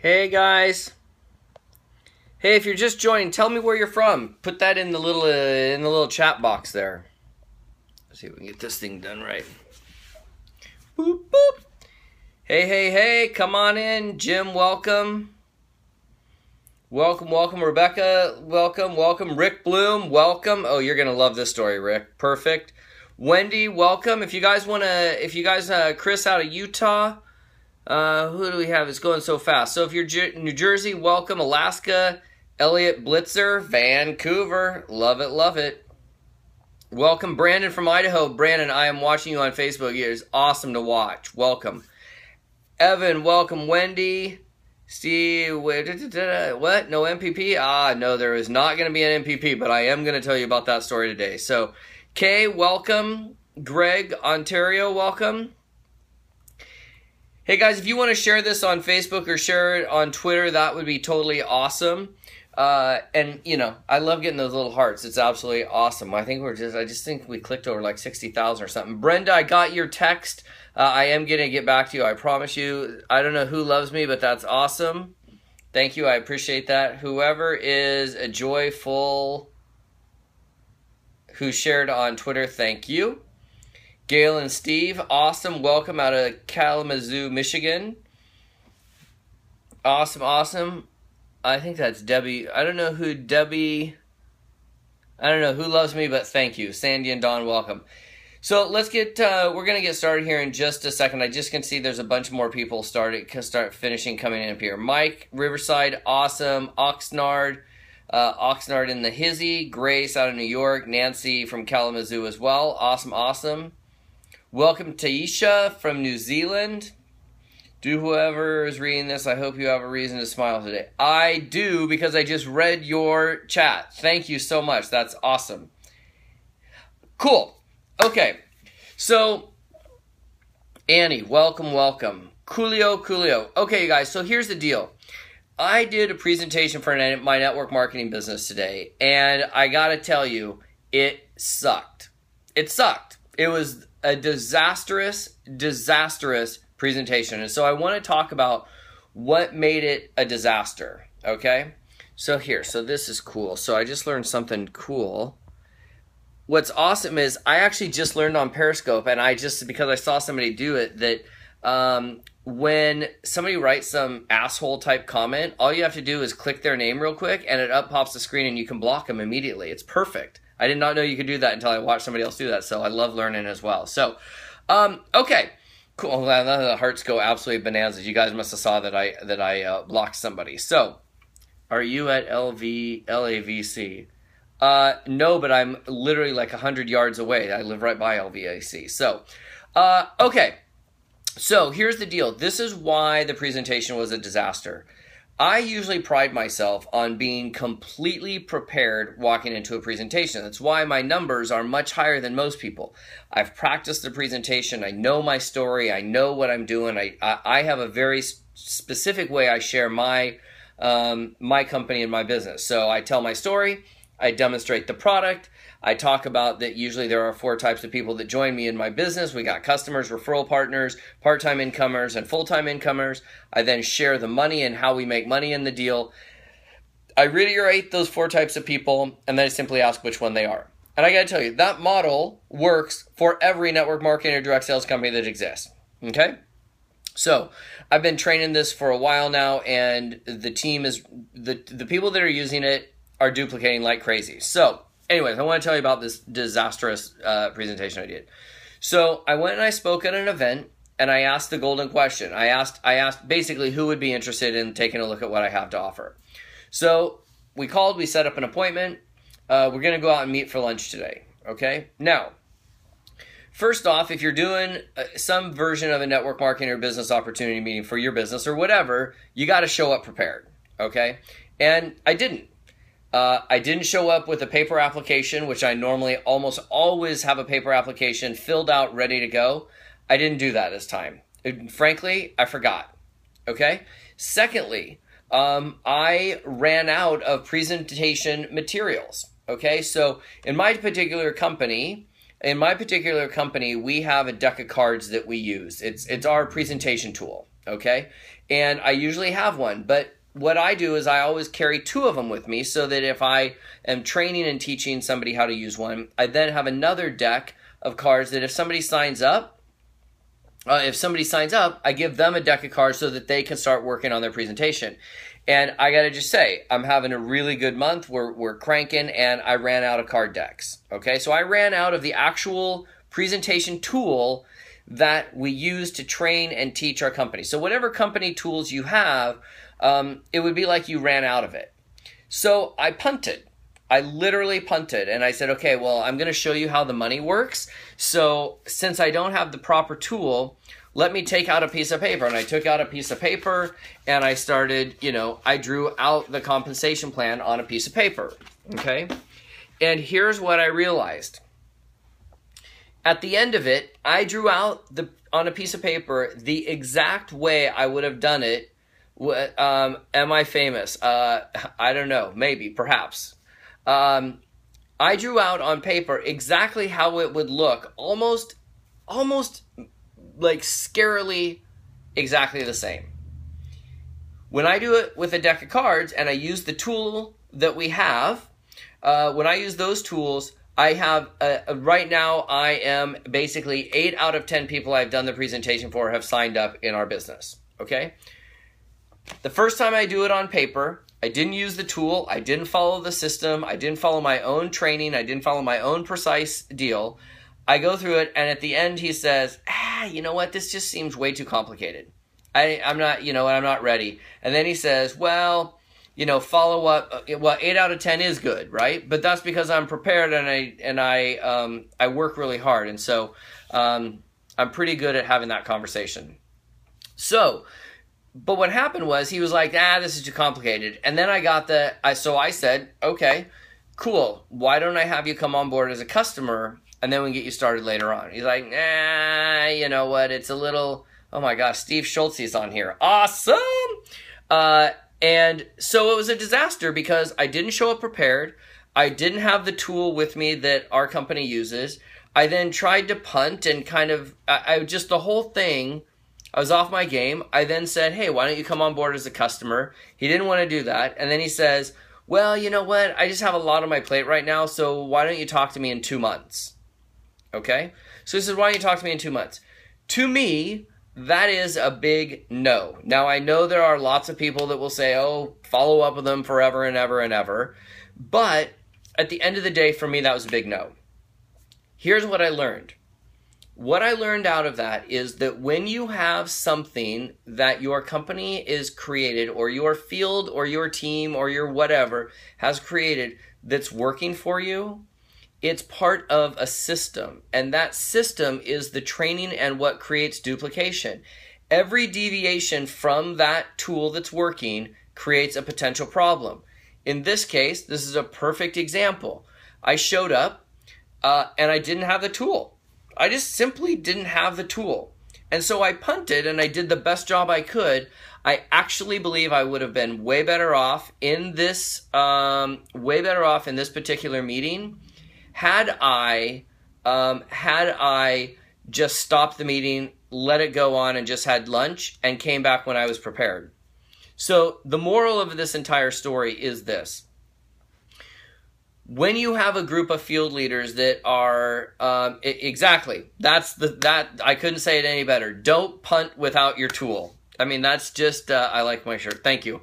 Hey guys. Hey, if you're just joining, tell me where you're from. Put that in the little chat box there. Let's see if we can get this thing done right. Boop boop. Hey, come on in. Jim, welcome. Welcome, Rebecca. Welcome. Rick Bloom, welcome. Oh, you're gonna love this story, Rick. Perfect. Wendy, welcome. If you guys Chris out of Utah. Who do we have? It's going so fast. So if you're New Jersey, welcome. Alaska, Elliot Blitzer, Vancouver, love it. Welcome, Brandon from Idaho. Brandon, I am watching you on Facebook. It is awesome to watch. Welcome. Evan, welcome. Wendy, Steve, what? No MPP? No, there is not going to be an MPP, but I am going to tell you about that story today. So, Kay, welcome. Greg, Ontario, welcome. Hey guys, if you want to share this on Facebook or share it on Twitter, that would be totally awesome. And you know, I love getting those little hearts. It's absolutely awesome. I just think we clicked over like 60,000 or something. Brenda, I got your text. I am going to get back to you. I promise you. I don't know who loves me, but that's awesome. Thank you. I appreciate that. Whoever is a joyful who shared on Twitter, thank you. Gail and Steve, awesome. Welcome out of Kalamazoo, Michigan. Awesome. I think that's Debbie. I don't know who loves me, but thank you. Sandy and Don, welcome. So let's get, we're going to get started here in just a second. I just can see there's a bunch more people coming in up here. Mike, Riverside, awesome. Oxnard in the Hizzy. Grace out of New York. Nancy from Kalamazoo as well. Awesome. Welcome, Taisha from New Zealand. Do whoever is reading this, I hope you have a reason to smile today. I do, because I just read your chat. Thank you so much. That's awesome. Cool. Okay. So, Annie, welcome. Coolio. Okay, you guys, so here's the deal. I did a presentation for my network marketing business today, and I got to tell you, it sucked. It was a disastrous presentation. And so I want to talk about what made it a disaster, okay? So this is cool. So I just learned something cool. What's awesome is I actually just learned on Periscope, and because I saw somebody do it, that when somebody writes some asshole type comment, all you have to do is click their name real quick, and it pops the screen, and you can block them immediately. It's perfect. I did not know you could do that until I watched somebody else do that, so I love learning as well. So, okay, cool. The hearts go absolutely bananas. You guys must have saw that I blocked somebody. So, are you at LAVC? No, but I'm literally like 100 yards away. I live right by LVAC. So, okay. So here's the deal. This is why the presentation was a disaster. I usually pride myself on being completely prepared walking into a presentation. That's why my numbers are much higher than most people. I've practiced the presentation. I know my story. I know what I'm doing. I have a very specific way I share my company and my business. So I tell my story. I demonstrate the product. I talk about that usually there are 4 types of people that join me in my business. We got customers, referral partners, part-time incomers, and full-time incomers. I then share the money and how we make money in the deal. I reiterate those 4 types of people, and then I simply ask which one they are. And I got to tell you, that model works for every network marketing or direct sales company that exists. Okay? So I've been training this for a while now, and the team is, the people that are using it are duplicating like crazy. So anyways, I want to tell you about this disastrous presentation I did. So I went and I spoke at an event, and I asked the golden question. I asked basically who would be interested in taking a look at what I have to offer. So we set up an appointment. We're going to go out and meet for lunch today. Okay? Now, first off, if you're doing some version of a network marketing or business opportunity meeting for your business or whatever, you got to show up prepared. Okay? And I didn't. I didn't show up with a paper application, which I normally almost always have a paper application filled out, ready to go. I didn't do that this time. Frankly, I forgot. Okay? Secondly, I ran out of presentation materials. Okay? So in my particular company, we have a deck of cards that we use. It's our presentation tool. okay? And I usually have one, but what I do is I always carry 2 of them with me so that if I am training and teaching somebody how to use one, I then have another deck of cards that if somebody signs up, I give them a deck of cards so that they can start working on their presentation. And I got to just say, I'm having a really good month. We're cranking, and I ran out of card decks. Okay, so I ran out of the actual presentation tool that we use to train and teach our company. So whatever company tools you have, it would be like you ran out of it. So I punted. I literally punted, and I said, okay, well, I'm going to show you how the money works. So since I don't have the proper tool, let me take out a piece of paper. And I took out a piece of paper, and I started, I drew out the compensation plan on a piece of paper, okay? And here's what I realized. At the end of it, I drew out on a piece of paper the exact way I would have done it. Am I famous? I don't know, maybe, perhaps. I drew out on paper exactly how it would look, almost like scarily exactly the same. When I do it with a deck of cards and I use the tool that we have, when I use those tools, I have, right now I am basically 8 out of 10 people I've done the presentation for have signed up in our business, okay? The first time I do it on paper, I didn't use the tool, I didn't follow the system, I didn't follow my own training, I didn't follow my own precise deal. I go through it, and at the end he says, you know what, this just seems way too complicated. I'm not, I'm not ready. And then he says, well, follow up, 8 out of 10 is good, right? But that's because I'm prepared and I work really hard. And so I'm pretty good at having that conversation. So, but what happened was he was like, this is too complicated. And then so I said, okay, cool. Why don't I have you come on board as a customer and then we can get you started later on? He's like, you know what? It's a little, oh my gosh, Steve Schultz is on here. Awesome. And so it was a disaster because I didn't show up prepared. I didn't have the tool with me that our company uses. I then tried to punt and the whole thing, I was off my game. I then said, hey, why don't you come on board as a customer? He didn't want to do that. And then he says, well, you know what? I just have a lot on my plate right now, so why don't you talk to me in 2 months? Okay? So he says, why don't you talk to me in 2 months? To me, that is a big no. Now, I know there are lots of people that will say, oh, follow up with them forever and ever and ever. But at the end of the day, for me, that was a big no. Here's what I learned. What I learned out of that is that when you have something that your company is created or your field or your team or your whatever has created that's working for you, it's part of a system. And that system is the training and what creates duplication. Every deviation from that tool that's working creates a potential problem. In this case, this is a perfect example. I showed up and I didn't have the tool. I just simply didn't have the tool. And so I punted and I did the best job I could. I actually believe I would have been way better off in this particular meeting had I just stopped the meeting, let it go on, and just had lunch and came back when I was prepared. So the moral of this entire story is this. When you have a group of field leaders that are, exactly, that I couldn't say it any better. Don't punt without your tool. I mean, that's just, I like my shirt. Thank you.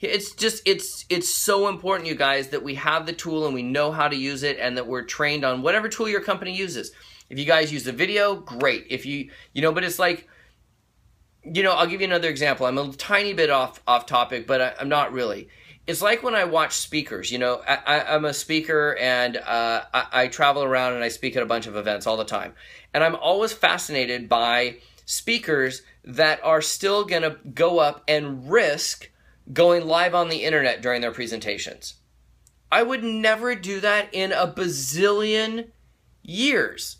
It's so important, you guys, that we have the tool and we know how to use it and that we're trained on whatever tool your company uses. If you guys use the video, great. If but it's like, I'll give you another example. I'm a tiny bit off topic, but I'm not really. It's like when I watch speakers. I'm a speaker and I travel around and I speak at a bunch of events all the time. And I'm always fascinated by speakers that are still going to go up and risk going live on the internet during their presentations. I would never do that in a bazillion years.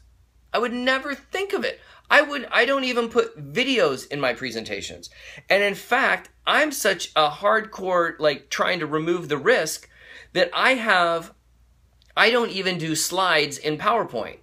I would never think of it. I don't even put videos in my presentations. And in fact, I'm such a hardcore, trying to remove the risk that I don't even do slides in PowerPoint.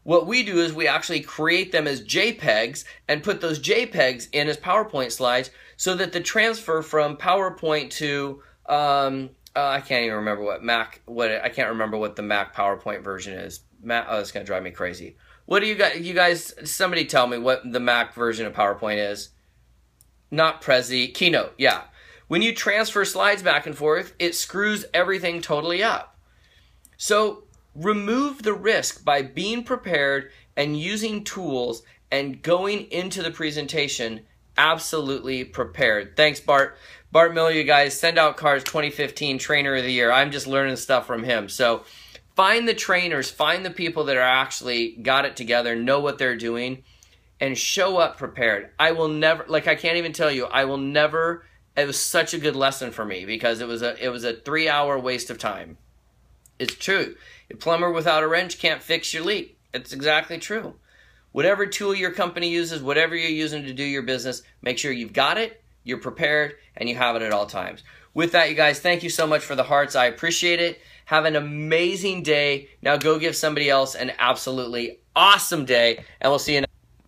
What we do is we actually create them as JPEGs and put those JPEGs in as PowerPoint slides so that the transfer from PowerPoint to, I can't even remember I can't remember what the Mac PowerPoint version is. It's going to drive me crazy. What do you guys, somebody tell me what the Mac version of PowerPoint is. Not Prezi, Keynote, yeah. When you transfer slides back and forth, it screws everything totally up. So remove the risk by being prepared and using tools and going into the presentation absolutely prepared. Thanks, Bart. Bart Miller, you guys, Send Out Cards 2015 Trainer of the Year. I'm just learning stuff from him. So find the trainers, find the people that are actually got it together, know what they're doing, and show up prepared. I will never, like I can't even tell you, I will never, it was such a good lesson for me because it was a 3-hour waste of time. It's true. A plumber without a wrench can't fix your leak. It's exactly true. Whatever tool your company uses, whatever you're using to do your business, make sure you've got it, you're prepared, and you have it at all times. With that, you guys, thank you so much for the hearts. I appreciate it. Have an amazing day. Now go give somebody else an absolutely awesome day, and we'll see you next time.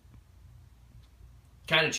Kind of